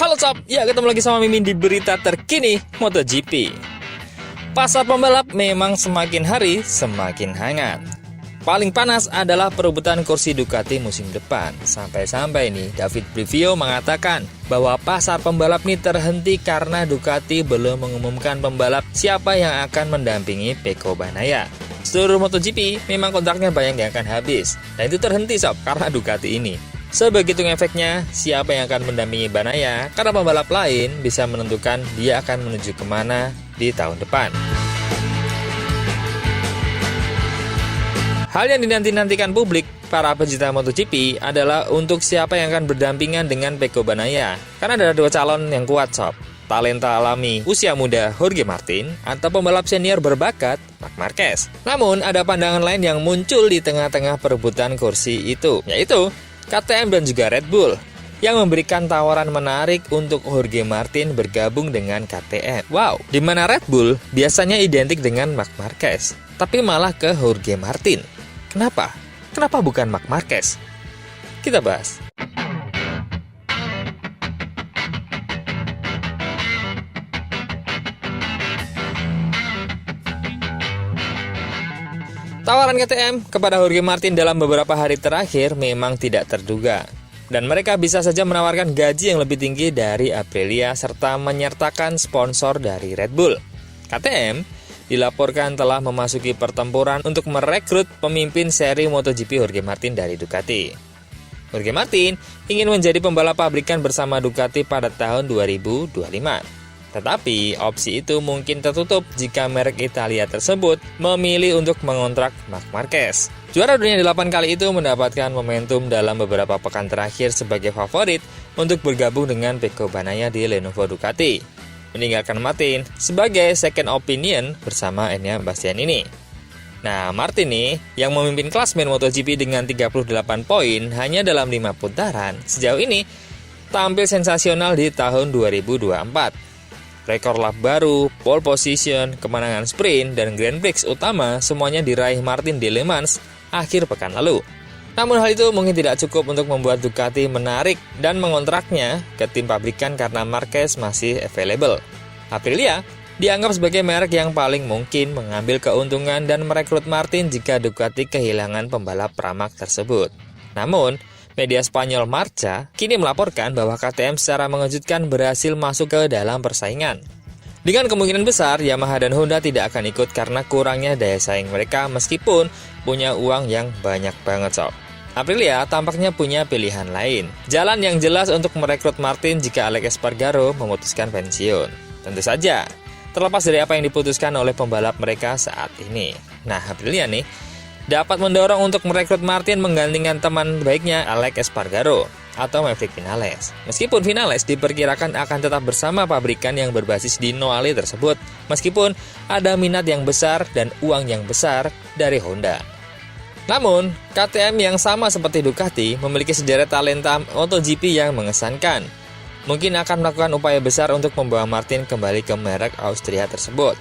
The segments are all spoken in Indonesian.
Halo sob, ya ketemu lagi sama Mimin di berita terkini MotoGP. Pasar pembalap memang semakin hari semakin hangat. Paling panas adalah perebutan kursi Ducati musim depan. Sampai-sampai nih David Brivio mengatakan bahwa pasar pembalap ini terhenti karena Ducati belum mengumumkan pembalap siapa yang akan mendampingi Pecco Bagnaia. Seluruh MotoGP memang kontraknya banyak yang akan habis, dan itu terhenti sob karena Ducati ini. Sebegitu efeknya, siapa yang akan mendampingi Bagnaia karena pembalap lain bisa menentukan dia akan menuju kemana di tahun depan. Hal yang dinanti-nantikan publik, para pecinta MotoGP adalah untuk siapa yang akan berdampingan dengan Pecco Bagnaia. Karena ada dua calon yang kuat sob, talenta alami usia muda Jorge Martin atau pembalap senior berbakat Marc Marquez. Namun ada pandangan lain yang muncul di tengah-tengah perebutan kursi itu, yaitu KTM dan juga Red Bull yang memberikan tawaran menarik untuk Jorge Martin bergabung dengan KTM. Wow, di mana Red Bull biasanya identik dengan Marc Marquez, tapi malah ke Jorge Martin. Kenapa? Kenapa bukan Marc Marquez? Kita bahas. Tawaran KTM kepada Jorge Martin dalam beberapa hari terakhir memang tidak terduga. Dan mereka bisa saja menawarkan gaji yang lebih tinggi dari Aprilia serta menyertakan sponsor dari Red Bull. KTM dilaporkan telah memasuki pertempuran untuk merekrut pemimpin seri MotoGP Jorge Martin dari Ducati. Jorge Martin ingin menjadi pembalap pabrikan bersama Ducati pada tahun 2025. Tetapi opsi itu mungkin tertutup jika merek Italia tersebut memilih untuk mengontrak Marc Marquez. Juara dunia 8 kali itu mendapatkan momentum dalam beberapa pekan terakhir sebagai favorit untuk bergabung dengan Pecco Bagnaia di Lenovo Ducati, meninggalkan Martin sebagai second opinion bersama Enea Bastianini. Nah, Martin nih yang memimpin klasmen MotoGP dengan 38 poin hanya dalam 5 putaran, sejauh ini tampil sensasional di tahun 2024. Rekor lap baru, pole position, kemenangan sprint, dan Grand Prix utama semuanya diraih Martin di Le Mans akhir pekan lalu. Namun hal itu mungkin tidak cukup untuk membuat Ducati menarik dan mengontraknya ke tim pabrikan karena Marquez masih available. Aprilia dianggap sebagai merek yang paling mungkin mengambil keuntungan dan merekrut Martin jika Ducati kehilangan pembalap pramak tersebut. Namun, media Spanyol Marca kini melaporkan bahwa KTM secara mengejutkan berhasil masuk ke dalam persaingan. Dengan kemungkinan besar, Yamaha dan Honda tidak akan ikut karena kurangnya daya saing mereka meskipun punya uang yang banyak banget sob. Aprilia tampaknya punya pilihan lain. Jalan yang jelas untuk merekrut Martin jika Alex Espargaro memutuskan pensiun. Tentu saja, terlepas dari apa yang diputuskan oleh pembalap mereka saat ini. Nah, Aprilia nih dapat mendorong untuk merekrut Martin menggantikan teman baiknya Alex Espargaro atau Maverick Vinales. Meskipun Vinales diperkirakan akan tetap bersama pabrikan yang berbasis di Noale tersebut, meskipun ada minat yang besar dan uang yang besar dari Honda. Namun, KTM yang sama seperti Ducati memiliki sederet talenta MotoGP yang mengesankan. Mungkin akan melakukan upaya besar untuk membawa Martin kembali ke merek Austria tersebut.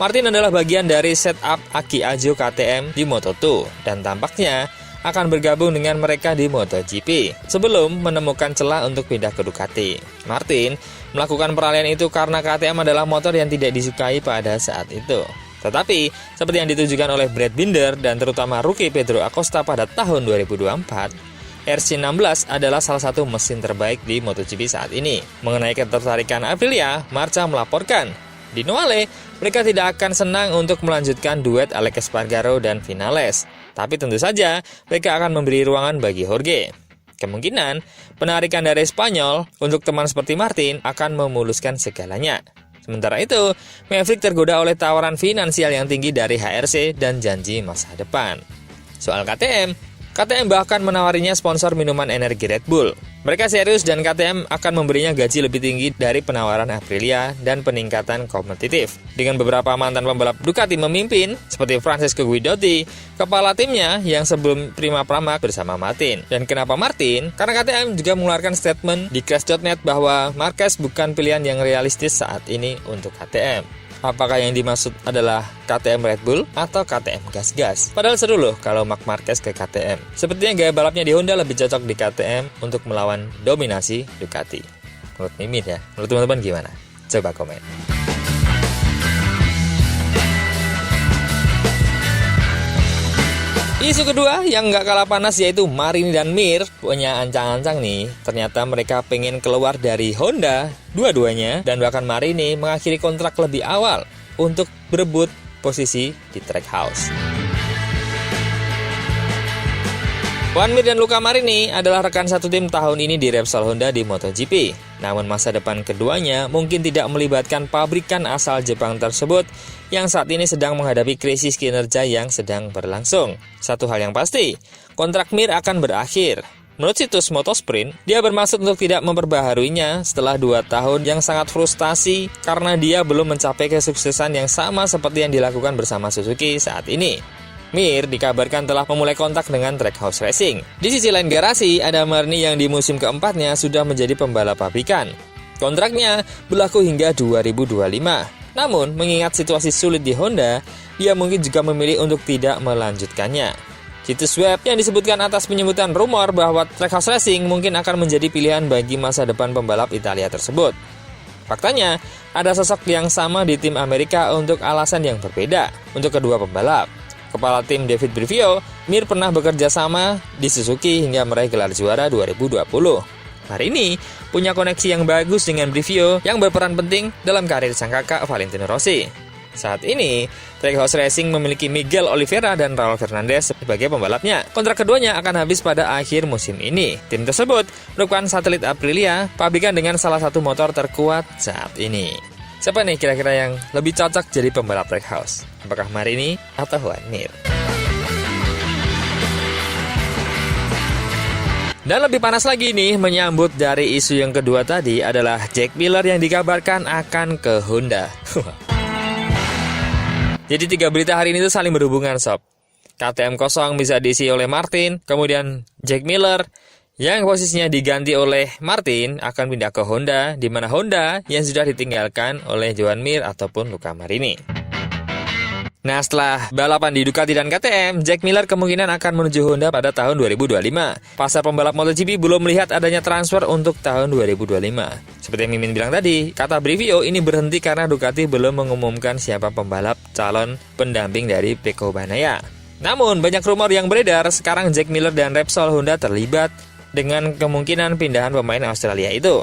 Martin adalah bagian dari setup Aki Ajo KTM di Moto2 dan tampaknya akan bergabung dengan mereka di MotoGP sebelum menemukan celah untuk pindah ke Ducati. Martin melakukan peralihan itu karena KTM adalah motor yang tidak disukai pada saat itu. Tetapi, seperti yang ditujukan oleh Brad Binder dan terutama rookie Pedro Acosta pada tahun 2024, RC16 adalah salah satu mesin terbaik di MotoGP saat ini. Mengenai ketertarikan Aprilia, Marca melaporkan di Noale, mereka tidak akan senang untuk melanjutkan duet Alex Espargaro dan Vinales. Tapi tentu saja, mereka akan memberi ruangan bagi Jorge. Kemungkinan, penarikan dari Spanyol untuk teman seperti Martin akan memuluskan segalanya. Sementara itu, Maverick tergoda oleh tawaran finansial yang tinggi dari HRC dan janji masa depan. Soal KTM bahkan menawarinya sponsor minuman energi Red Bull. Mereka serius dan KTM akan memberinya gaji lebih tinggi dari penawaran Aprilia dan peningkatan kompetitif. Dengan beberapa mantan pembalap Ducati memimpin, seperti Francesco Guidotti, kepala timnya yang sebelum Prima Pramak bersama Martin. Dan kenapa Martin? Karena KTM juga mengeluarkan statement di Crash.net bahwa Marquez bukan pilihan yang realistis saat ini untuk KTM. Apakah yang dimaksud adalah KTM Red Bull atau KTM gas-gas? Padahal seru loh kalau Marc Marquez ke KTM. Sepertinya gaya balapnya di Honda lebih cocok di KTM untuk melawan dominasi Ducati. menurut Mimin ya. Menurut teman-teman gimana? Coba komen. Isu kedua yang nggak kalah panas yaitu Marini dan Mir punya ancang-ancang nih. Ternyata mereka pengen keluar dari Honda dua-duanya, dan bahkan Marini mengakhiri kontrak lebih awal untuk berebut posisi di Trackhouse. Juan Mir dan Luca Marini adalah rekan satu tim tahun ini di Repsol Honda di MotoGP. Namun masa depan keduanya mungkin tidak melibatkan pabrikan asal Jepang tersebut yang saat ini sedang menghadapi krisis kinerja yang sedang berlangsung. Satu hal yang pasti, kontrak Mir akan berakhir. Menurut situs Motosprint, dia bermaksud untuk tidak memperbaharuinya setelah 2 tahun yang sangat frustasi karena dia belum mencapai kesuksesan yang sama seperti yang dilakukan bersama Suzuki saat ini. Mir dikabarkan telah memulai kontak dengan Trackhouse Racing. Di sisi lain garasi, ada Marini yang di musim keempatnya sudah menjadi pembalap pabrikan. Kontraknya berlaku hingga 2025. Namun, mengingat situasi sulit di Honda, dia mungkin juga memilih untuk tidak melanjutkannya. Situs web yang disebutkan atas penyebutan rumor bahwa Trackhouse Racing mungkin akan menjadi pilihan bagi masa depan pembalap Italia tersebut. Faktanya, ada sosok yang sama di tim Amerika untuk alasan yang berbeda untuk kedua pembalap. Kepala tim David Brivio, Mir pernah bekerja sama di Suzuki hingga meraih gelar juara 2020. Hari ini punya koneksi yang bagus dengan Brivio yang berperan penting dalam karir sang kakak Valentino Rossi. Saat ini, Trackhouse Racing memiliki Miguel Oliveira dan Raul Fernandez sebagai pembalapnya. Kontrak keduanya akan habis pada akhir musim ini. Tim tersebut merupakan satelit Aprilia, pabrikan dengan salah satu motor terkuat saat ini. Siapa nih kira-kira yang lebih cocok jadi pembalap Trackhouse? Apakah Marini atau Juan Mir? Dan lebih panas lagi nih, menyambut dari isu yang kedua tadi adalah Jack Miller yang dikabarkan akan ke Honda. Jadi 3 berita hari ini tuh saling berhubungan sob. KTM kosong bisa diisi oleh Martin, kemudian Jack Miller yang posisinya diganti oleh Martin akan pindah ke Honda, di mana Honda yang sudah ditinggalkan oleh Joan Mir ataupun Luca Marini. Nah, setelah balapan di Ducati dan KTM, Jack Miller kemungkinan akan menuju Honda pada tahun 2025. Pasar pembalap MotoGP belum melihat adanya transfer untuk tahun 2025. Seperti yang Mimin bilang tadi, kata Brivio ini berhenti karena Ducati belum mengumumkan siapa pembalap calon pendamping dari Pecco Bagnaia. Namun, banyak rumor yang beredar sekarang Jack Miller dan Repsol Honda terlibat dengan kemungkinan pindahan pemain Australia itu.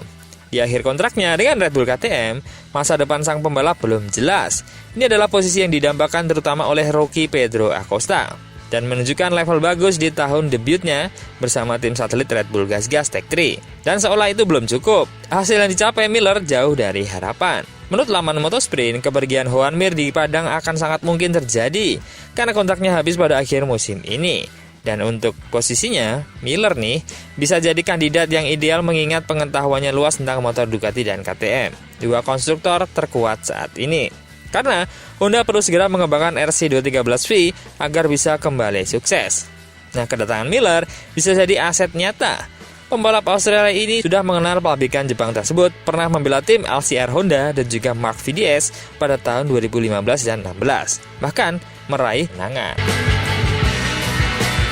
Di akhir kontraknya dengan Red Bull KTM, masa depan sang pembalap belum jelas. Ini adalah posisi yang didambakan terutama oleh rookie Pedro Acosta dan menunjukkan level bagus di tahun debutnya bersama tim satelit Red Bull Gas Tech 3. Dan seolah itu belum cukup, hasil yang dicapai Miller jauh dari harapan. Menurut laman Motosprint, kepergian Juan Mir di Padang akan sangat mungkin terjadi karena kontraknya habis pada akhir musim ini. Dan untuk posisinya, Miller nih bisa jadi kandidat yang ideal mengingat pengetahuannya luas tentang motor Ducati dan KTM, dua konstruktor terkuat saat ini. Karena Honda perlu segera mengembangkan RC213V agar bisa kembali sukses. Nah, kedatangan Miller bisa jadi aset nyata. Pembalap Australia ini sudah mengenal pabrikan Jepang tersebut, pernah membela tim LCR Honda dan juga Mark VDS pada tahun 2015 dan 2016, bahkan meraih kemenangan.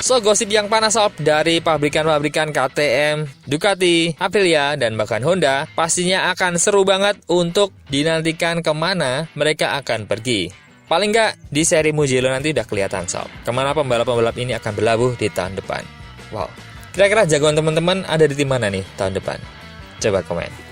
So, gosip yang panas sob dari pabrikan-pabrikan KTM, Ducati, Aprilia, dan bahkan Honda pastinya akan seru banget untuk dinantikan kemana mereka akan pergi. Paling nggak di seri Mugello nanti udah kelihatan sob, kemana pembalap-pembalap ini akan berlabuh di tahun depan. Wow, kira-kira jagoan teman-teman ada di tim mana nih tahun depan? Coba komen.